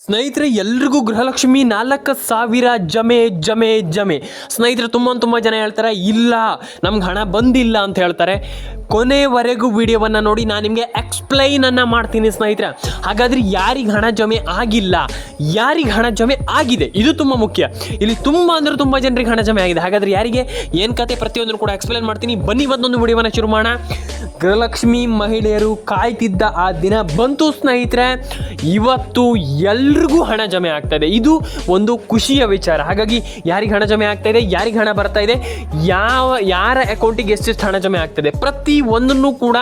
ಸ್ನೇಹಿತರೆ, ಎಲ್ರಿಗೂ ಗೃಹಲಕ್ಷ್ಮಿ 4,000 ಜಮೆ. ಸ್ನೇಹಿತರೆ, ತುಂಬ ಜನ ಹೇಳ್ತಾರೆ ಇಲ್ಲ ನಮ್ಗೆ ಹಣ ಬಂದಿಲ್ಲ ಅಂತ ಹೇಳ್ತಾರೆ. ಕೊನೆವರೆಗೂ ವಿಡಿಯೋವನ್ನು ನೋಡಿ, ನಾನು ನಿಮಗೆ ಎಕ್ಸ್ಪ್ಲೈನನ್ನು ಮಾಡ್ತೀನಿ ಸ್ನೇಹಿತರೆ. ಹಾಗಾದರೆ ಯಾರಿಗೆ ಹಣ ಜಮೆ ಆಗಿಲ್ಲ, ಯಾರಿಗೆ ಹಣ ಜಮೆ ಆಗಿದೆ, ಇದು ತುಂಬ ಮುಖ್ಯ. ಇಲ್ಲಿ ತುಂಬ ಜನರಿಗೆ ಹಣ ಜಮೆ ಆಗಿದೆ. ಹಾಗಾದರೆ ಯಾರಿಗೆ ಏನು ಕತೆ ಪ್ರತಿಯೊಂದನ್ನು ಕೂಡ ಎಕ್ಸ್ಪ್ಲೈನ್ ಮಾಡ್ತೀನಿ. ಬನ್ನಿ ಇವತ್ತೊಂದು ವಿಡಿಯೋವನ್ನು ಶುರು ಮಾಡೋಣ. ಗೃಹಲಕ್ಷ್ಮಿ ಮಹಿಳೆಯರು ಕಾಯ್ತಿದ್ದ ಆ ದಿನ ಬಂತು ಸ್ನೇಹಿತರೆ. ಇವತ್ತು ಎಲ್ರಿಗೂ ಹಣ ಜಮೆ ಆಗ್ತಾ ಇದೆ. ಇದು ಒಂದು ಖುಷಿಯ ವಿಚಾರ. ಹಾಗಾಗಿ ಯಾರಿಗೆ ಹಣ ಜಮೆ ಆಗ್ತಾ ಇದೆ, ಯಾರಿಗೆ ಹಣ ಬರ್ತಾ ಇದೆ, ಯಾರ ಅಕೌಂಟಿಗೆ ಎಷ್ಟೆಷ್ಟು ಹಣ ಜಮೆ ಆಗ್ತದೆ, ಪ್ರತಿ ಒಂದನ್ನು ಕೂಡ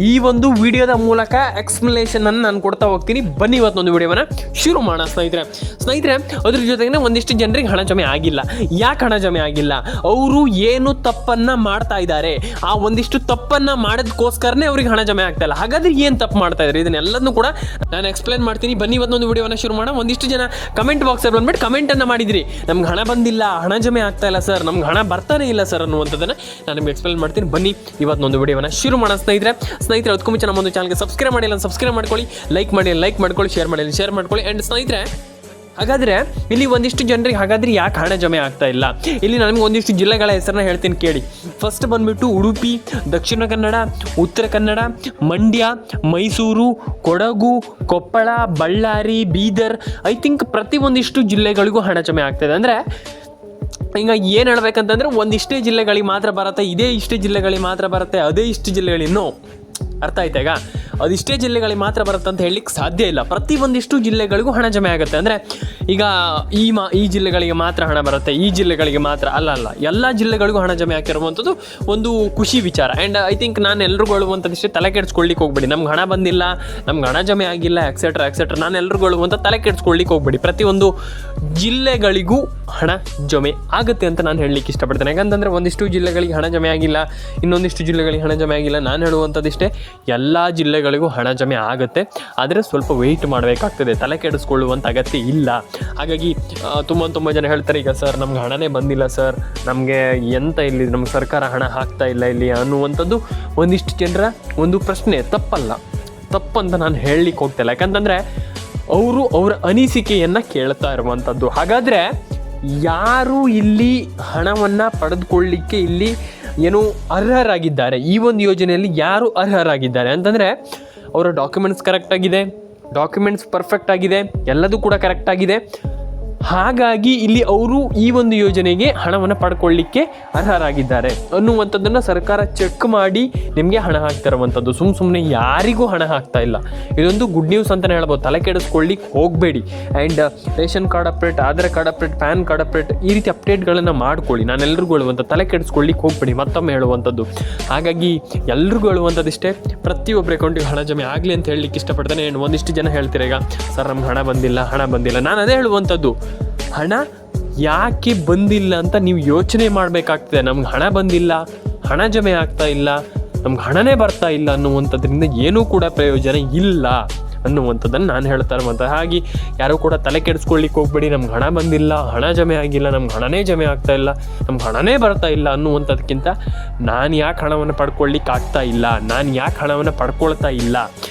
ಈ ಒಂದು ವಿಡಿಯೋದ ಮೂಲಕ ಎಕ್ಸ್ಪ್ಲನೇಷನ್ ಅನ್ನು ನಾನು ಕೊಡ್ತಾ ಹೋಗ್ತೀನಿ. ಬನ್ನಿ ಇವತ್ತೊಂದು ವಿಡಿಯೋವನ್ನು ಶುರು ಮಾಡೋಣ ಸ್ನೇಹಿತರೆ. ಅದ್ರ ಜೊತೆಗೆ ಒಂದಿಷ್ಟು ಜನರಿಗೆ ಹಣ ಜಮೆ ಆಗಿಲ್ಲ. ಯಾಕೆ ಹಣ ಜಮೆ ಆಗಿಲ್ಲ, ಅವರು ಏನು ತಪ್ಪನ್ನ ಮಾಡ್ತಾ ಇದ್ದಾರೆ, ಆ ಒಂದಿಷ್ಟು ತಪ್ಪನ್ನ ಮಾಡೋದಕ್ಕೋಸ್ಕರನೇ ಅವ್ರಿಗೆ ಹಣ ಜಮೆ ಆಗ್ತಾ ಇಲ್ಲ. ಹಾಗಾದ್ರೆ ಏನು ತಪ್ಪು ಮಾಡ್ತಾ ಇದ್ದಾರೆ, ಇದನ್ನೆಲ್ಲದನ್ನು ಕೂಡ ನಾನು ಎಕ್ಸ್ಪ್ಲೈನ್ ಮಾಡ್ತೀನಿ. ಬನ್ನಿ ಇವತ್ತೊಂದು ವಿಡಿಯೋವನ್ನು ಶುರು ಮಾಡೋಣ. ಒಂದಿಷ್ಟು ಜನ ಕಮೆಂಟ್ ಬಾಕ್ಸಲ್ಲಿ ಬಂದ್ಬಿಟ್ಟು ಕಮೆಂಟನ್ನು ಮಾಡಿದ್ರಿ, ನಮ್ಗೆ ಹಣ ಬಂದಿಲ್ಲ, ಹಣ ಜಮೆ ಆಗ್ತಾ ಇಲ್ಲ ಸರ್, ನಮ್ಗೆ ಹಣ ಬರ್ತಾನೆ ಇಲ್ಲ ಸರ್ ಅನ್ನುವಂಥದ್ದನ್ನು ನಾನು ನಿಮ್ಗೆ ಎಕ್ಸ್ಪ್ಲೈನ್ ಮಾಡ್ತೀನಿ. ಬನ್ನಿ ಇವತ್ತೊಂದು ವಿಡಿಯೋವನ್ನು ಶುರು ಮಾಡೋಣ ಸ್ನೇಹಿತರೆ. ಅದಕ್ಕೂ ಮುಂಚೆ ನಮ್ಮೊಂದು ಚಾನಲ್ಗೆ ಸಬ್ಸ್ಕ್ರೈಬ್ ಮಾಡಿಲ್ಲ, ಸಬ್ಸ್ಕ್ರೈಬ್ ಮಾಡ್ಕೊಳ್ಳಿ, ಲೈಕ್ ಮಾಡ್ಕೊಳ್ಳಿ, ಶೇರ್ ಮಾಡ್ಕೊಳ್ಳಿ. ಆ್ಯಂಡ್ ಸ್ನೇಹಿತರೆ, ಹಾಗಾದರೆ ಇಲ್ಲಿ ಒಂದಿಷ್ಟು ಜನರಿಗೆ ಹಾಗಾದರೆ ಯಾಕೆ ಹಣ ಜಮೆ ಆಗ್ತಾ ಇಲ್ಲ, ಇಲ್ಲಿ ನಾನು ನಿಮ್ಗೆ ಒಂದಿಷ್ಟು ಜಿಲ್ಲೆಗಳ ಹೆಸರನ್ನ ಹೇಳ್ತೀನಿ ಕೇಳಿ. ಫಸ್ಟ್ ಬಂದುಬಿಟ್ಟು ಉಡುಪಿ, ದಕ್ಷಿಣ ಕನ್ನಡ, ಉತ್ತರ ಕನ್ನಡ, ಮಂಡ್ಯ, ಮೈಸೂರು, ಕೊಡಗು, ಕೊಪ್ಪಳ, ಬಳ್ಳಾರಿ, ಬೀದರ್. ಐ ಥಿಂಕ್ ಪ್ರತಿ ಒಂದಿಷ್ಟು ಜಿಲ್ಲೆಗಳಿಗೂ ಹಣ ಜಮೆ ಆಗ್ತಾಯಿದೆ. ಅಂದರೆ ಈಗ ಏನು ಹೇಳ್ಬೇಕಂತಂದರೆ ಒಂದಿಷ್ಟೇ ಜಿಲ್ಲೆಗಳಿಗೆ ಮಾತ್ರ ಬರುತ್ತೆ, ಇದೇ ಇಷ್ಟೇ ಜಿಲ್ಲೆಗಳಿಗೆ ಮಾತ್ರ ಬರುತ್ತೆ, ಅದೇ ಇಷ್ಟು ಜಿಲ್ಲೆಗಳಿನ್ನೂ ಅರ್ಥ ಆಯ್ತಾ. ಈಗ ಅದಿಷ್ಟೇ ಜಿಲ್ಲೆಗಳಿಗೆ ಮಾತ್ರ ಬರುತ್ತೆ ಅಂತ ಹೇಳಲಿಕ್ಕೆ ಸಾಧ್ಯ ಇಲ್ಲ. ಪ್ರತಿ ಒಂದಿಷ್ಟು ಜಿಲ್ಲೆಗಳಿಗೂ ಹಣ ಜಮೆ ಆಗುತ್ತೆ. ಅಂದರೆ ಈಗ ಈ ಜಿಲ್ಲೆಗಳಿಗೆ ಮಾತ್ರ ಹಣ ಬರುತ್ತೆ, ಈ ಜಿಲ್ಲೆಗಳಿಗೆ ಮಾತ್ರ ಅಲ್ಲ, ಎಲ್ಲ ಜಿಲ್ಲೆಗಳಿಗೂ ಹಣ ಜಮೆ ಆಗ್ತಿರುವಂಥದ್ದು ಒಂದು ಖುಷಿ ವಿಚಾರ. ಆ್ಯಂಡ್ ಐ ಥಿಂಕ್ ನಾನು ಎಲ್ರಿಗೂ ಹೇಳುವಂಥದ್ದಿಷ್ಟೇ, ತಲೆ ಕೆಡಿಸ್ಕೊಳ್ಳಿಕ್ಕೆ ಹೋಗ್ಬೇಡಿ. ನಮ್ಗೆ ಹಣ ಬಂದಿಲ್ಲ, ನಮ್ಗೆ ಹಣ ಜಮೆ ಆಗಿಲ್ಲ, ಎಕ್ಸೆಟ್ರಾ ನಾನು ಎಲ್ರಿಗೂ ಹೇಳುವಂಥ ತಲೆ ಕೆಡಿಸ್ಕೊಳ್ಳಿಕ್ಕೆ ಹೋಗ್ಬೇಡಿ. ಪ್ರತಿಯೊಂದು ಜಿಲ್ಲೆಗಳಿಗೂ ಹಣ ಜಮೆ ಆಗುತ್ತೆ ಅಂತ ನಾನು ಹೇಳಲಿಕ್ಕೆ ಇಷ್ಟಪಡ್ತೇನೆ. ಯಾಕಂತಂದರೆ ಒಂದಿಷ್ಟು ಜಿಲ್ಲೆಗಳಿಗೆ ಹಣ ಜಮೆ ಆಗಿಲ್ಲ, ಇನ್ನೊಂದಿಷ್ಟು ಜಿಲ್ಲೆಗಳಿಗೆ ಹಣ ಜಮೆ ಆಗಿಲ್ಲ. ನಾನು ಹೇಳುವಂಥದ್ದಿಷ್ಟೇ, ಎಲ್ಲ ಜಿಲ್ಲೆಗಳಿಗೂ ಹಣ ಜಮೆ ಆಗುತ್ತೆ, ಆದರೆ ಸ್ವಲ್ಪ ವೆಯ್ಟ್ ಮಾಡಬೇಕಾಗ್ತದೆ, ತಲೆ ಕೆಡಿಸ್ಕೊಳ್ಳುವಂಥ ಅಗತ್ಯ ಇಲ್ಲ. ಹಾಗಾಗಿ ತುಂಬ ಜನ ಹೇಳ್ತಾರೆ, ಈಗ ಸರ್ ನಮ್ಗೆ ಹಣನೇ ಬಂದಿಲ್ಲ ಸರ್, ನಮಗೆ ಎಂತ ಇಲ್ಲಿ ನಮ್ಗೆ ಸರ್ಕಾರ ಹಣ ಹಾಕ್ತಾ ಇಲ್ಲ ಇಲ್ಲಿ ಅನ್ನುವಂಥದ್ದು ಒಂದಿಷ್ಟು ಜನರ ಒಂದು ಪ್ರಶ್ನೆ. ತಪ್ಪಂತ ನಾನು ಹೇಳಲಿಕ್ಕೆ ಹೋಗ್ತಿಲ್ಲ. ಯಾಕಂತಂದರೆ ಅವರ ಅನಿಸಿಕೆಯನ್ನು ಕೇಳ್ತಾ ಇರುವಂಥದ್ದು. ಹಾಗಾದರೆ ಯಾರು ಇಲ್ಲಿ ಹಣವನ್ನು ಪಡೆದುಕೊಳ್ಳಲಿಕ್ಕೆ ಇಲ್ಲಿ ಏನು ಅರ್ಹರಾಗಿದ್ದಾರೆ, ಈ ಒಂದು ಯೋಜನೆಯಲ್ಲಿ ಯಾರು ಅರ್ಹರಾಗಿದ್ದಾರೆ ಅಂತಂದರೆ ಅವರ ಡಾಕ್ಯುಮೆಂಟ್ಸ್ ಕರೆಕ್ಟಾಗಿದೆ, ಡಾಕ್ಯುಮೆಂಟ್ಸ್ ಪರ್ಫೆಕ್ಟ್ ಆಗಿದೆ, ಎಲ್ಲದೂ ಕೂಡ ಕರೆಕ್ಟಾಗಿದೆ. ಹಾಗಾಗಿ ಇಲ್ಲಿ ಅವರು ಈ ಒಂದು ಯೋಜನೆಗೆ ಹಣವನ್ನು ಪಡ್ಕೊಳ್ಳಿಕ್ಕೆ ಅರ್ಹರಾಗಿದ್ದಾರೆ ಅನ್ನುವಂಥದ್ದನ್ನು ಸರ್ಕಾರ ಚೆಕ್ ಮಾಡಿ ನಿಮಗೆ ಹಣ ಹಾಕ್ತಿರುವಂಥದ್ದು. ಸುಮ್ಮನೆ ಯಾರಿಗೂ ಹಣ ಹಾಕ್ತಾ ಇಲ್ಲ. ಇದೊಂದು ಗುಡ್ ನ್ಯೂಸ್ ಅಂತಲೇ ಹೇಳ್ಬೋದು. ತಲೆ ಕೆಡಿಸ್ಕೊಳ್ಳಿಕ್ಕೆ ಹೋಗಬೇಡಿ. And ration card update, Aadhaar card update, PAN card update, ಈ ರೀತಿ ಅಪ್ಡೇಟ್ಗಳನ್ನು ಮಾಡ್ಕೊಳ್ಳಿ. ನಾನು ಎಲ್ರಿಗೂ ಹೇಳುವಂಥ ತಲೆ ಕೆಡಿಸ್ಕೊಳ್ಳಿಕ್ಕೆ ಹೋಗಬೇಡಿ, ಮತ್ತೊಮ್ಮೆ ಹೇಳುವಂಥದ್ದು. ಹಾಗಾಗಿ ಎಲ್ರಿಗೂ ಹೇಳುವಂಥದ್ದಿಷ್ಟೇ, ಪ್ರತಿಯೊಬ್ಬರ ಅಕೌಂಟಿಗೆ ಹಣ ಜಮೆ ಆಗಲಿ ಅಂತ ಹೇಳಲಿಕ್ಕೆ ಇಷ್ಟಪಡ್ತಾನೆ. ಒಂದಿಷ್ಟು ಜನ ಹೇಳ್ತೀರ, ಈಗ ಸರ್ ನಮ್ಗೆ ಹಣ ಬಂದಿಲ್ಲ. ನಾನು ಅದೇ ಹೇಳುವಂಥದ್ದು, ಹಣ ಯಾಕೆ ಬಂದಿಲ್ಲ ಅಂತ ನೀವು ಯೋಚನೆ ಮಾಡಬೇಕಾಗ್ತದೆ. ನಮ್ಗೆ ಹಣ ಬಂದಿಲ್ಲ, ಹಣ ಜಮೆ ಆಗ್ತಾ ಇಲ್ಲ, ನಮ್ಗೆ ಹಣನೇ ಬರ್ತಾ ಇಲ್ಲ ಅನ್ನುವಂಥದ್ರಿಂದ ಏನೂ ಕೂಡ ಪ್ರಯೋಜನ ಇಲ್ಲ ಅನ್ನುವಂಥದ್ದನ್ನು ನಾನು ಹೇಳ್ತಾ ಇರುವಂಥ. ಹಾಗೆ ಯಾರೂ ಕೂಡ ತಲೆ ಕೆಡಿಸ್ಕೊಳ್ಳಿಕ್ಕೆ ಹೋಗ್ಬೇಡಿ. ನಮ್ಗೆ ಹಣ ಬಂದಿಲ್ಲ, ಹಣ ಜಮೆ ಆಗಿಲ್ಲ, ನಮ್ಗೆ ಹಣನೇ ಜಮೆ ಆಗ್ತಾ ಇಲ್ಲ, ನಮ್ಗೆ ಹಣನೇ ಬರ್ತಾ ಇಲ್ಲ ಅನ್ನುವಂಥದ್ದಕ್ಕಿಂತ ನಾನು ಯಾಕೆ ಹಣವನ್ನು ಪಡ್ಕೊಳ್ಳಿಕ್ಕೆ ಆಗ್ತಾ ಇಲ್ಲ, ನಾನು ಯಾಕೆ ಹಣವನ್ನು ಪಡ್ಕೊಳ್ತಾ ಇಲ್ಲ,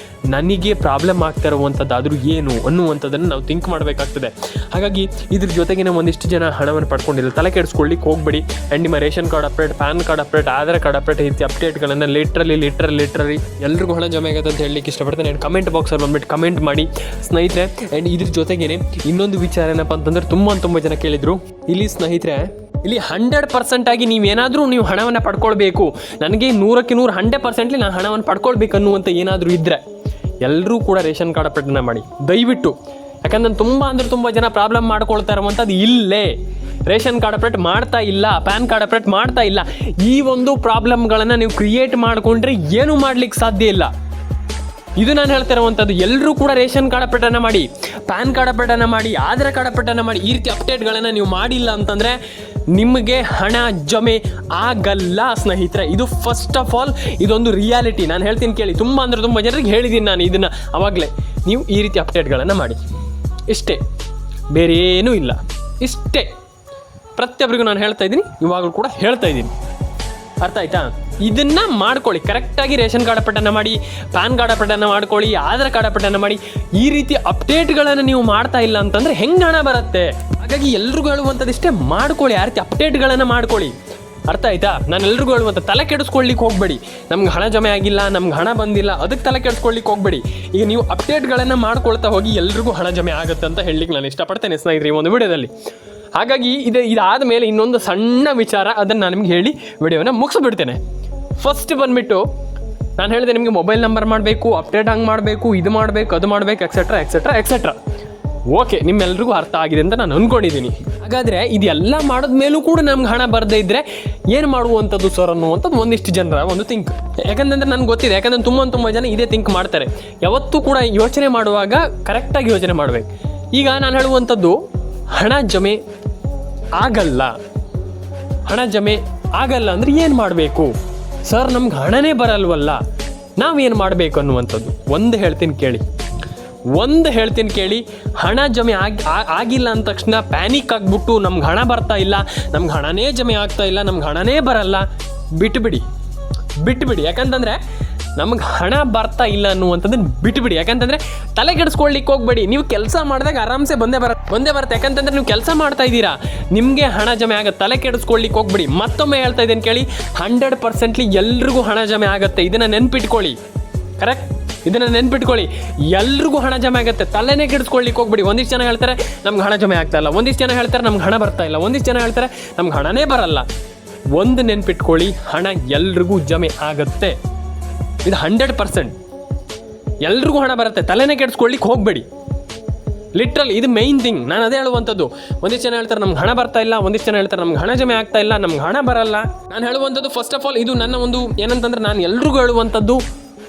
ನನಗೆ ಪ್ರಾಬ್ಲಮ್ ಆಗ್ತಾ ಇರುವಂಥದ್ದಾದರೂ ಏನು ಅನ್ನುವಂಥದ್ದನ್ನು ನಾವು ಥಿಂಕ್ ಮಾಡಬೇಕಾಗ್ತದೆ. ಹಾಗಾಗಿ ಇದ್ರ ಜೊತೆಗೆ ಒಂದಿಷ್ಟು ಜನ ಹಣವನ್ನು ಪಡ್ಕೊಂಡಿಲ್ಲ, ತಲೆ ಕೆಡಿಸ್ಕೊಳ್ಳಿಕ್ಕೆ ಹೋಗಬೇಡಿ. ಆ್ಯಂಡ್ ನಿಮ್ಮ ration card update, PAN card update, Aadhaar card update, ಈ ರೀತಿ ಅಪ್ಡೇಟ್ಗಳನ್ನು ಲಿಟ್ರಲಿ ಎಲ್ರಿಗೂ ಹಣ ಜಮೆ ಆಗುತ್ತೆ ಅಂತ ಹೇಳಲಿಕ್ಕೆ ಇಷ್ಟಪಡ್ತೇನೆ. ಆ್ಯಂಡ್ ಕಮೆಂಟ್ ಬಾಕ್ಸಲ್ಲಿ ಬಂದುಬಿಟ್ಟು ಕಮೆಂಟ್ ಮಾಡಿ ಸ್ನೇಹಿತರೆ. ಆ್ಯಂಡ್ ಇದ್ರ ಜೊತೆಗೇ ಇನ್ನೊಂದು ವಿಚಾರ ಏನಪ್ಪ ಅಂತಂದರೆ, ತುಂಬ ಜನ ಕೇಳಿದರು ಇಲ್ಲಿ ಸ್ನೇಹಿತರೆ, ಇಲ್ಲಿ 100% ಆಗಿ ನೀವು ಹಣವನ್ನು ಪಡ್ಕೊಳ್ಬೇಕು, ನನಗೆ 100ಕ್ಕೆ 100 100% ನಾನು ಹಣವನ್ನು ಪಡ್ಕೊಳ್ಬೇಕು ಅನ್ನುವಂಥ ಏನಾದರೂ ಇದ್ದರೆ ಎಲ್ಲರೂ ಕೂಡ ರೇಷನ್ ಕಾರ್ಡ್ ಅಪ್ಡೇಟನ್ನು ಮಾಡಿ ದಯವಿಟ್ಟು. ಯಾಕಂದ್ರೆ ತುಂಬ ಜನ ಪ್ರಾಬ್ಲಮ್ ಮಾಡ್ಕೊಳ್ತಾ ಇರುವಂಥದ್ದು ಇಲ್ಲೇ ರೇಷನ್ ಕಾರ್ಡ್ ಅಪ್ಡೇಟ್ ಮಾಡ್ತಾ ಇಲ್ಲ, ಪ್ಯಾನ್ ಕಾರ್ಡ್ ಅಪ್ಡೇಟ್ ಮಾಡ್ತಾ ಇಲ್ಲ. ಈ ಒಂದು ಪ್ರಾಬ್ಲಮ್ಗಳನ್ನು ನೀವು ಕ್ರಿಯೇಟ್ ಮಾಡಿಕೊಂಡ್ರೆ ಏನೂ ಮಾಡಲಿಕ್ಕೆ ಸಾಧ್ಯ ಇಲ್ಲ. ಇದು ನಾನು ಹೇಳ್ತಾ ಇರುವಂಥದ್ದು. ಎಲ್ಲರೂ ಕೂಡ ರೇಷನ್ ಕಾರ್ಡ್ ಅಪ್ಡೇಟನ್ನು ಮಾಡಿ, ಪ್ಯಾನ್ ಕಾರ್ಡ್ ಅಪ್ಡೇಟನ್ನು ಮಾಡಿ, ಆಧಾರ್ ಕಾರ್ಡ್ ಅಪ್ಡೇಟನ್ನು ಮಾಡಿ. ಈ ರೀತಿ ಅಪ್ಡೇಟ್ಗಳನ್ನು ನೀವು ಮಾಡಿಲ್ಲ ಅಂತಂದರೆ ನಿಮಗೆ ಹಣ ಜಮೆ ಆಗಲ್ಲ ಸ್ನೇಹಿತರೆ. ಇದು ಫಸ್ಟ್ ಆಫ್ ಆಲ್ ಇದೊಂದು ರಿಯಾಲಿಟಿ. ನಾನು ಹೇಳ್ತೀನಿ ಕೇಳಿ. ತುಂಬ ಜನರಿಗೆ ಹೇಳಿದ್ದೀನಿ ನಾನು ಇದನ್ನು ಆವಾಗಲೇ. ನೀವು ಈ ರೀತಿ ಅಪ್ಡೇಟ್ಗಳನ್ನು ಮಾಡಿ, ಇಷ್ಟೇ, ಬೇರೆ ಏನೂ ಇಲ್ಲ, ಇಷ್ಟೇ. ಪ್ರತಿಯೊಬ್ಬರಿಗೂ ನಾನು ಹೇಳ್ತಾ ಇದ್ದೀನಿ, ಇವಾಗಲೂ ಕೂಡ ಹೇಳ್ತಾ ಇದ್ದೀನಿ. ಅರ್ಥ ಆಯ್ತಾ? ಇದನ್ನ ಮಾಡ್ಕೊಳ್ಳಿ, ಕರೆಕ್ಟಾಗಿ ರೇಷನ್ ಕಾರ್ಡ್ ಅಪ್ಡೇಟನ್ನು ಮಾಡಿ, ಪ್ಯಾನ್ ಕಾರ್ಡ್ ಅಪ್ಡೇಟನ್ನು ಮಾಡ್ಕೊಳ್ಳಿ, ಆಧಾರ್ ಕಾರ್ಡ್ ಅಪ್ಡೇಟನ್ನು ಮಾಡಿ. ಈ ರೀತಿ ಅಪ್ಡೇಟ್ಗಳನ್ನು ನೀವು ಮಾಡ್ತಾ ಇಲ್ಲ ಅಂತಂದರೆ ಹೆಂಗೆ ಹಣ ಬರುತ್ತೆ? ಹಾಗಾಗಿ ಎಲ್ರಿಗೂ ಹೇಳುವಂಥದ್ದಿಷ್ಟೇ, ಮಾಡ್ಕೊಳ್ಳಿ, ಆ ರೀತಿ ಅಪ್ಡೇಟ್ಗಳನ್ನು ಮಾಡ್ಕೊಳ್ಳಿ. ಅರ್ಥ ಆಯ್ತಾ? ನಾನು ಎಲ್ರಿಗೂ ಹೇಳುವಂಥ ತಲೆ ಕೆಡಿಸ್ಕೊಳ್ಳಿಕ್ಕೆ ಹೋಗಬೇಡಿ. ನಮ್ಗೆ ಹಣ ಜಮೆ ಆಗಿಲ್ಲ, ನಮ್ಗೆ ಹಣ ಬಂದಿಲ್ಲ, ಅದಕ್ಕೆ ತಲೆ ಕೆಡಿಸ್ಕೊಳ್ಳಿಕ್ಕೆ ಹೋಗಬೇಡಿ. ಈಗ ನೀವು ಅಪ್ಡೇಟ್ಗಳನ್ನು ಮಾಡ್ಕೊಳ್ತಾ ಹೋಗಿ ಎಲ್ರಿಗೂ ಹಣ ಜಮೆ ಆಗುತ್ತೆ ಅಂತ ಹೇಳಲಿಕ್ಕೆ ನಾನು ಇಷ್ಟಪಡ್ತೇನೆ ಸ್ನೇಹಿತರೆ ಈ ಒಂದು ವಿಡಿಯೋದಲ್ಲಿ. ಹಾಗಾಗಿ ಇದಾದ ಮೇಲೆ ಇನ್ನೊಂದು ಸಣ್ಣ ವಿಚಾರ, ಅದನ್ನು ನಾನು ನಿಮ್ಗೆ ಹೇಳಿ ವಿಡಿಯೋನ ಮುಗಿಸ್ಬಿಡ್ತೇನೆ. ಫಸ್ಟ್ ಬಂದುಬಿಟ್ಟು ನಾನು ಹೇಳಿದೆ ನಿಮಗೆ ಮೊಬೈಲ್ ನಂಬರ್ ಮಾಡಬೇಕು, ಅಪ್ಡೇಟ್ ಹಂಗೆ ಮಾಡಬೇಕು, ಇದು ಮಾಡಬೇಕು, ಅದು ಮಾಡಬೇಕು, ಎಕ್ಸೆಟ್ರಾ ಎಕ್ಸೆಟ್ರಾ ಎಕ್ಸೆಟ್ರಾ. ಓಕೆ, ನಿಮ್ಮೆಲ್ರಿಗೂ ಅರ್ಥ ಆಗಿದೆ ಅಂತ ನಾನು ಅಂದ್ಕೊಂಡಿದ್ದೀನಿ. ಹಾಗಾದರೆ ಇದೆಲ್ಲ ಮಾಡಿದ ಮೇಲೂ ಕೂಡ ನಮ್ಗೆ ಹಣ ಬರದೇ ಇದ್ದರೆ ಏನು ಮಾಡುವಂಥದ್ದು ಸರ್ ಅನ್ನುವಂಥದ್ದು ಒಂದಿಷ್ಟು ಜನರ ಒಂದು ಥಿಂಕ್. ಯಾಕಂತಂದರೆ ನನಗೆ ಗೊತ್ತಿದೆ, ಯಾಕಂದರೆ ತುಂಬ ಜನ ಇದೇ ಥಿಂಕ್ ಮಾಡ್ತಾರೆ. ಯಾವತ್ತೂ ಕೂಡ ಯೋಚನೆ ಮಾಡುವಾಗ ಕರೆಕ್ಟಾಗಿ ಯೋಚನೆ ಮಾಡಬೇಕು. ಈಗ ನಾನು ಹೇಳುವಂಥದ್ದು, ಹಣ ಜಮೆ ಆಗಲ್ಲ ಅಂದರೆ ಏನು ಮಾಡಬೇಕು ಸರ್? ನಮ್ಗೆ ಹಣನೇ ಬರಲ್ವಲ್ಲ, ನಾವೇನು ಮಾಡಬೇಕು ಅನ್ನುವಂಥದ್ದು ಒಂದು ಹೇಳ್ತೀನಿ ಕೇಳಿ. ಹಣ ಜಮೆ ಆಗಿಲ್ಲ ಅಂದ ತಕ್ಷಣ ಪ್ಯಾನಿಕ್ ಆಗಿಬಿಟ್ಟು ನಮ್ಗೆ ಹಣ ಬರ್ತಾ ಇಲ್ಲ, ನಮ್ಗೆ ಹಣನೇ ಜಮೆ ಆಗ್ತಾ ಇಲ್ಲ, ನಮ್ಗೆ ಹಣನೇ ಬರಲ್ಲ, ಬಿಟ್ಟುಬಿಡಿ. ಯಾಕಂತಂದರೆ ನಮಗೆ ಹಣ ಬರ್ತಾ ಇಲ್ಲ ಅನ್ನುವಂಥದ್ದನ್ನು ಬಿಟ್ಟುಬಿಡಿ. ಯಾಕಂತಂದರೆ ತಲೆ ಕೆಡಿಸ್ಕೊಳ್ಳಿಕ್ಕೆ ಹೋಗಬೇಡಿ. ನೀವು ಕೆಲಸ ಮಾಡಿದಾಗ ಆರಾಮ್ಸೆ ಬಂದೇ ಬರುತ್ತೆ. ಯಾಕಂತಂದರೆ ನೀವು ಕೆಲಸ ಮಾಡ್ತಾ ಇದ್ದೀರಾ, ನಿಮಗೆ ಹಣ ಜಮೆ ಆಗುತ್ತೆ. ತಲೆ ಕೆಡಿಸ್ಕೊಳ್ಳಿಕ್ಕೆ ಹೋಗಬೇಡಿ. ಮತ್ತೊಮ್ಮೆ ಹೇಳ್ತಾ ಇದ್ದೇನೆ ಕೇಳಿ, 100% ಎಲ್ರಿಗೂ ಹಣ ಜಮೆ ಆಗುತ್ತೆ. ಇದನ್ನು ನೆನ್ಪಿಟ್ಕೊಳ್ಳಿ. ಕರೆಕ್ಟ್, ಇದನ್ನು ನೆನ್ಪಿಟ್ಕೊಳ್ಳಿ. ಎಲ್ರಿಗೂ ಹಣ ಜಮೆ ಆಗುತ್ತೆ. ತಲೆನೇ ಕೆಡಿಸ್ಕೊಳ್ಳಿಕ್ಕೆ ಹೋಗ್ಬಿಡಿ. ಒಂದಿಷ್ಟು ಜನ ಹೇಳ್ತಾರೆ ನಮ್ಗೆ ಹಣ ಜಮೆ ಆಗ್ತಾ ಇಲ್ಲ, ಒಂದಿಷ್ಟು ಜನ ಹೇಳ್ತಾರೆ ನಮ್ಗೆ ಹಣ ಬರ್ತಾ ಇಲ್ಲ, ಒಂದಿಷ್ಟು ಜನ ಹೇಳ್ತಾರೆ ನಮ್ಗೆ ಹಣನೇ ಬರಲ್ಲ. ಒಂದು ನೆನ್ಪಿಟ್ಕೊಳ್ಳಿ, ಹಣ ಎಲ್ರಿಗೂ ಜಮೆ ಆಗುತ್ತೆ. ಇದು 100% ಎಲ್ರಿಗೂ ಹಣ ಬರುತ್ತೆ. ತಲೆನೇ ಕೆಡಿಸ್ಕೊಳ್ಳಿಕ್ಕೆ ಹೋಗಬೇಡಿ. ಲಿಟ್ರಲ್ ಇದು ಮೈನ್ ಥಿಂಗ್. ನಾನು ಅದೇ ಹೇಳುವಂಥದ್ದು. ಒಂದಿಷ್ಟು ಜನ ಹೇಳ್ತಾರೆ ನಮ್ಗೆ ಹಣ ಬರ್ತಾ ಇಲ್ಲ, ಒಂದಿಷ್ಟು ಜನ ಹೇಳ್ತಾರೆ ನಮ್ಗೆ ಹಣ ಜಮೆ ಆಗ್ತಾ ಇಲ್ಲ, ನಮ್ಗೆ ಹಣ ಬರಲ್ಲ. ನಾನು ಹೇಳುವಂಥದ್ದು ಫಸ್ಟ್ ಆಫ್ ಆಲ್, ಇದು ನನ್ನ ಒಂದು ಏನಂತಂದ್ರೆ, ನಾನು ಎಲ್ರಿಗೂ ಹೇಳುವಂಥದ್ದು,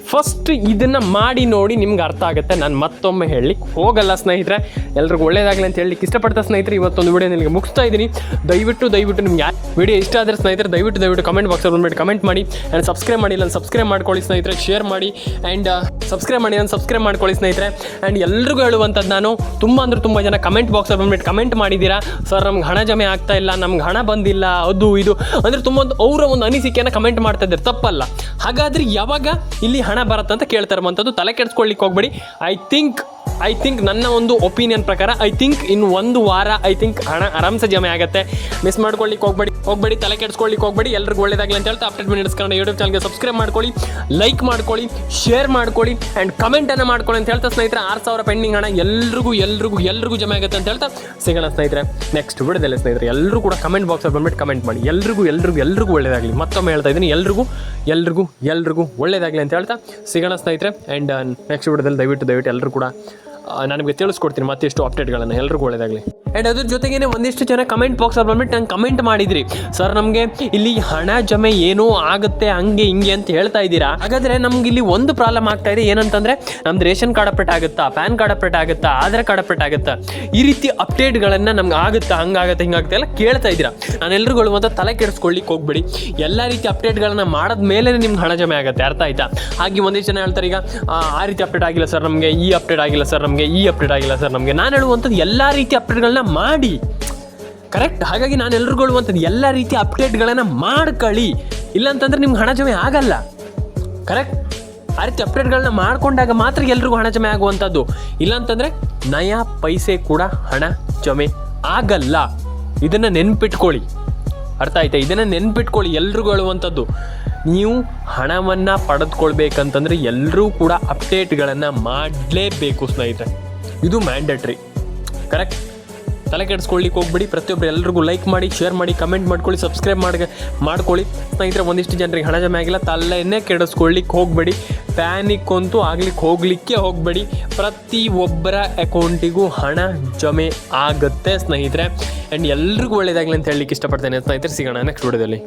ಫಸ್ಟ್ ಇದನ್ನು ಮಾಡಿ ನೋಡಿ, ನಿಮ್ಗೆ ಅರ್ಥ ಆಗುತ್ತೆ. ನಾನು ಮತ್ತೊಮ್ಮೆ ಹೇಳಲಿಕ್ಕೆ ಹೋಗಲ್ಲ ಸ್ನೇಹಿತರೆ. ಎಲ್ರಿಗೂ ಒಳ್ಳೇದಾಗಲಿ ಅಂತ ಹೇಳಲಿಕ್ಕೆ ಇಷ್ಟಪಡ್ತಾ ಸ್ನೇಹಿತರೆ, ಇವತ್ತೊಂದು ವಿಡಿಯೋ ನಿಮಗೆ ಮುಗಿಸ್ತಾ ಇದ್ದೀನಿ. ದಯವಿಟ್ಟು ನಿಮ್ಗೆ ವಿಡಿಯೋ ಇಷ್ಟ ಆದರೆ ಸ್ನೇಹಿತರೆ ದಯವಿಟ್ಟು ಕಮೆಂಟ್ ಬಾಕ್ಸಲ್ಲಿ ಬಂದುಬಿಟ್ಟು ಕಮೆಂಟ್ ಮಾಡಿ. ಆ್ಯಂಡ್ ಸಬ್ಸ್ಕ್ರೈಬ್ ಮಾಡಿ, ನಾನು ಸಬ್ಸ್ಕ್ರೈಬ್ ಮಾಡ್ಕೊಳ್ಳಿ ಸ್ನೇಹಿತರೆ. ಶೇರ್ ಮಾಡಿ ಆ್ಯಂಡ್ ಸಬ್ಸ್ಕ್ರೈಬ್ ಮಾಡ್ಕೊಳ್ಳಿ ಸ್ನೇಹಿತರೆ. ಆ್ಯಂಡ್ ಎಲ್ರಿಗೂ ಹೇಳುವಂಥದ್ದು, ನಾನು ತುಂಬ ಜನ ಕಮೆಂಟ್ ಬಾಕ್ಸಲ್ಲಿ ಬಂದುಬಿಟ್ಟು ಕಮೆಂಟ್ ಮಾಡಿದ್ದೀರಾ, ಸರ್ ನಮ್ಗೆ ಹಣ ಜಮೆ ಆಗ್ತಾ ಇಲ್ಲ, ನಮ್ಗೆ ಹಣ ಬಂದಿಲ್ಲ, ಅದು ಇದು ಅಂದರೆ ಅವರ ಒಂದು ಅನಿಸಿಕೆಯನ್ನು ಕಮೆಂಟ್ ಮಾಡ್ತಾ ಇದ್ದಾರೆ. ತಪ್ಪಲ್ಲ. ಹಾಗಾದರೆ ಯಾವಾಗ ಇಲ್ಲಿ ಹಣ ಬರುತ್ತೆ ಅಂತ ಕೇಳ್ತಾ ಇರುವಂಥದ್ದು, ತಲೆ ಕೆಡಿಸ್ಕೊಳ್ಳಿಕ್ಕೆ ಹೋಗಬೇಡಿ. ಐ ಥಿಂಕ್ ನನ್ನ ಒಂದು ಒಪಿನಿಯನ್ ಪ್ರಕಾರ ಇನ್ನು ಒಂದು ವಾರ ಹಣ ಆರಾಮ್ಸೆ ಜಮೆ ಆಗುತ್ತೆ. ಮಿಸ್ ಮಾಡ್ಕೊಳ್ಳಿಕ್ಕೆ ಹೋಗಬೇಡಿ, ತಲೆ ಕೆಡಿಸ್ಕೊಳ್ಳಿಕ್ಕೆ ಹೋಗಬೇಡಿ. ಎಲ್ರಿಗೂ ಒಳ್ಳೇದಾಗಲಿ ಅಂತ ಹೇಳ್ತಾ ಅಪ್ಡೇಟ್ ಮಿನಿಟ್ಸ್ ಕನ್ನಡ ಯೂಟ್ಯೂಬ್ ಚಾನಲ್ಗೆ ಸಬ್ಸ್ಕ್ರೈಬ್ ಮಾಡ್ಕೊಳ್ಳಿ, ಲೈಕ್ ಮಾಡ್ಕೊಳ್ಳಿ, ಶೇರ್ ಮಾಡ್ಕೊಳ್ಳಿ ಆ್ಯಂಡ್ ಕಮೆಂಟನ್ನು ಮಾಡ್ಕೊಳ್ಳಿ ಅಂತ ಹೇಳ್ತಾ ಸ್ನೇಹಿತರೆ, 6,000 ಪೆಂಡಿಂಗ್ ಹಣ ಎಲ್ರಿಗೂ ಜಮೆ ಆಗುತ್ತೆ ಅಂತ ಹೇಳ್ತಾ ಸಿಗೋಣ ಸ್ನೇಹಿತರೆ ನೆಕ್ಸ್ಟ್ ವಿಡಿಯೋದಲ್ಲಿ. ಸ್ನೇಹಿತರೆ ಎಲ್ಲರೂ ಕೂಡ ಕಮೆಂಟ್ ಬಾಕ್ಸಲ್ಲಿ ಬಂದ್ಬಿಟ್ಟು ಕಮೆಂಟ್ ಮಾಡಿ. ಎಲ್ರಿಗೂ ಒಳ್ಳೇದಾಗಲಿ. ಮತ್ತೊಮ್ಮೆ ಹೇಳ್ತಾ ಇದ್ದೀನಿ, ಎಲ್ರಿಗೂ ಒಳ್ಳೇದಾಗಲಿ ಅಂತ ಹೇಳ್ತಾ ಸಿಗೋಣ ಸ್ನೇಹಿತರೆ. ಆ್ಯಂಡ್ ನೆಕ್ಸ್ಟ್ ವಿಡಿಯೋದಲ್ಲಿ ದಯವಿಟ್ಟು ಎಲ್ಲರೂ ಕೂಡ ನಾನು ನಿಮಗೆ ತಿಳಿಸ್ಕೊಡ್ತೀನಿ ಮತ್ತೆಷ್ಟು ಅಪ್ಡೇಟ್ಗಳನ್ನು. ಎಲ್ರಿಗೂ ಒಳ್ಳೇದಾಗಲಿ. ಆ್ಯಂಡ್ ಅದ್ರ ಜೊತೆಗೇ ಒಂದಿಷ್ಟು ಜನ ಕಮೆಂಟ್ ಬಾಕ್ಸಲ್ಲಿ ಬಂದ್ಬಿಟ್ಟು ನಂಗೆ ಕಮೆಂಟ್ ಮಾಡಿದ್ರಿ, ಸರ್ ನಮಗೆ ಇಲ್ಲಿ ಹಣ ಜಮೆ ಏನೋ ಆಗುತ್ತೆ ಹಂಗೆ ಹಿಂಗೆ ಅಂತ ಹೇಳ್ತಾ ಇದ್ದೀರಾ. ಹಾಗಾದರೆ ನಮ್ಗೆ ಇಲ್ಲಿ ಒಂದು ಪ್ರಾಬ್ಲಮ್ ಆಗ್ತಾ ಇದೆ. ಏನಂತಂದರೆ ನಮ್ದು ರೇಷನ್ ಕಾರ್ಡ್ ಅಪ್ಡೇಟ್ ಆಗುತ್ತಾ, ಪ್ಯಾನ್ ಕಾರ್ಡ್ ಅಪ್ಡೇಟ್ ಆಗುತ್ತಾ, ಆಧಾರ್ ಕಾರ್ಡ್ ಅಪ್ಡೇಟ್ ಆಗುತ್ತಾ, ಈ ರೀತಿ ಅಪ್ಡೇಟ್ಗಳನ್ನು ನಮ್ಗೆ ಆಗುತ್ತಾ, ಹಂಗಾಗುತ್ತೆ ಹಿಂಗಾಗುತ್ತೆ ಎಲ್ಲ ಕೇಳ್ತಾ ಇದ್ದೀರಾ. ನಾನು ಎಲ್ರಿಗೂ ಹೇಳುವಂಥ ತಲೆ ಕೆಡಿಸ್ಕೊಳ್ಳಿಕ್ಕೆ ಹೋಗ್ಬೇಡಿ. ಎಲ್ಲ ರೀತಿ ಅಪ್ಡೇಟ್ಗಳನ್ನು ಮಾಡಿದ ಮೇಲೆ ನಿಮ್ಗೆ ಹಣ ಜಮೆ ಆಗುತ್ತೆ. ಅರ್ಥ ಆಯ್ತಾ? ಹಾಗೆ ಒಂದಿಷ್ಟು ಜನ ಹೇಳ್ತಾರೆ, ಈಗ ಆ ರೀತಿ ಅಪ್ಡೇಟ್ ಆಗಿಲ್ಲ ಸರ್ ನಮಗೆ, ಈ ಅಪ್ಡೇಟ್ ಆಗಿಲ್ಲ ಸರ್ ನಮಗೆ, ಈ ಅಪ್ಡೇಟ್ ಆಗಿಲ್ಲ ಸರ್ ನಮಗೆ. ನಾನು ಹೇಳುವಂಥದ್ದು ಎಲ್ಲ ರೀತಿ ಅಪ್ಡೇಟ್ಗಳನ್ನ ಮಾಡಿ. ಕರೆಕ್ಟ್. ಹಾಗಾಗಿ ನಾನು ಎಲ್ರಿಗೂ ಹೇಳುವಂಥದ್ದು, ಎಲ್ಲ ರೀತಿ ಅಪ್ಡೇಟ್ಗಳನ್ನು ಮಾಡ್ಕೊಳ್ಳಿ. ಇಲ್ಲಾಂತಂದ್ರೆ ನಿಮ್ಗೆ ಹಣ ಜಮೆ ಆಗಲ್ಲ. ಕರೆಕ್ಟ್. ಆ ರೀತಿ ಅಪ್ಡೇಟ್ಗಳನ್ನ ಮಾಡ್ಕೊಂಡಾಗ ಮಾತ್ರ ಎಲ್ರಿಗೂ ಹಣ ಜಮೆ ಆಗುವಂಥದ್ದು. ಇಲ್ಲಾಂತಂದರೆ ನಯಾ ಪೈಸೆ ಕೂಡ ಹಣ ಜಮೆ ಆಗಲ್ಲ. ಇದನ್ನು ನೆನ್ಪಿಟ್ಕೊಳ್ಳಿ. ಅರ್ಥ ಆಯ್ತಾ? ಇದನ್ನು ನೆನ್ಪಿಟ್ಕೊಳ್ಳಿ. ಎಲ್ರಿಗೂ ಹೇಳುವಂಥದ್ದು, ನೀವು ಹಣವನ್ನು ಪಡೆದುಕೊಳ್ಬೇಕಂತಂದರೆ ಎಲ್ಲರೂ ಕೂಡ ಅಪ್ಡೇಟ್ಗಳನ್ನು ಮಾಡಲೇಬೇಕು ಸ್ನೇಹಿತರೆ. ಇದು ಮ್ಯಾಂಡೇಟ್ರಿ. ಕರೆಕ್ಟ್. ತಲೆ ಕೆಡಿಸ್ಕೊಳ್ಳಿಕ್ಕೆ ಹೋಗ್ಬಿಡಿ. ಪ್ರತಿಯೊಬ್ಬರು ಎಲ್ರಿಗೂ ಲೈಕ್ ಮಾಡಿ, ಶೇರ್ ಮಾಡಿ, ಕಮೆಂಟ್ ಮಾಡ್ಕೊಳ್ಳಿ, ಸಬ್ಸ್ಕ್ರೈಬ್ ಮಾಡ್ಕೊಳ್ಳಿ ಸ್ನೇಹಿತರೆ. ಒಂದಿಷ್ಟು ಜನರಿಗೆ ಹಣ ಜಮೆ ಆಗಿಲ್ಲ, ತಲೆಯನ್ನೇ ಕೆಡಿಸ್ಕೊಳ್ಳಿಕ್ಕೆ ಹೋಗಬೇಡಿ. ಪ್ಯಾನಿಕ್ ಅಂತೂ ಹೋಗಲಿಕ್ಕೆ ಹೋಗಬೇಡಿ. ಪ್ರತಿಯೊಬ್ಬರ ಅಕೌಂಟಿಗೂ ಹಣ ಜಮೆ ಆಗುತ್ತೆ ಸ್ನೇಹಿತರೆ. ಆ್ಯಂಡ್ ಎಲ್ರಿಗೂ ಒಳ್ಳೆಯದಾಗಲಿ ಅಂತ ಹೇಳಲಿಕ್ಕೆ ಇಷ್ಟಪಡ್ತೇನೆ ಸ್ನೇಹಿತರೆ. ಸಿಗೋಣ ನೆಕ್ಸ್ಟ್ ವಿಡಿಯೋದಲ್ಲಿ.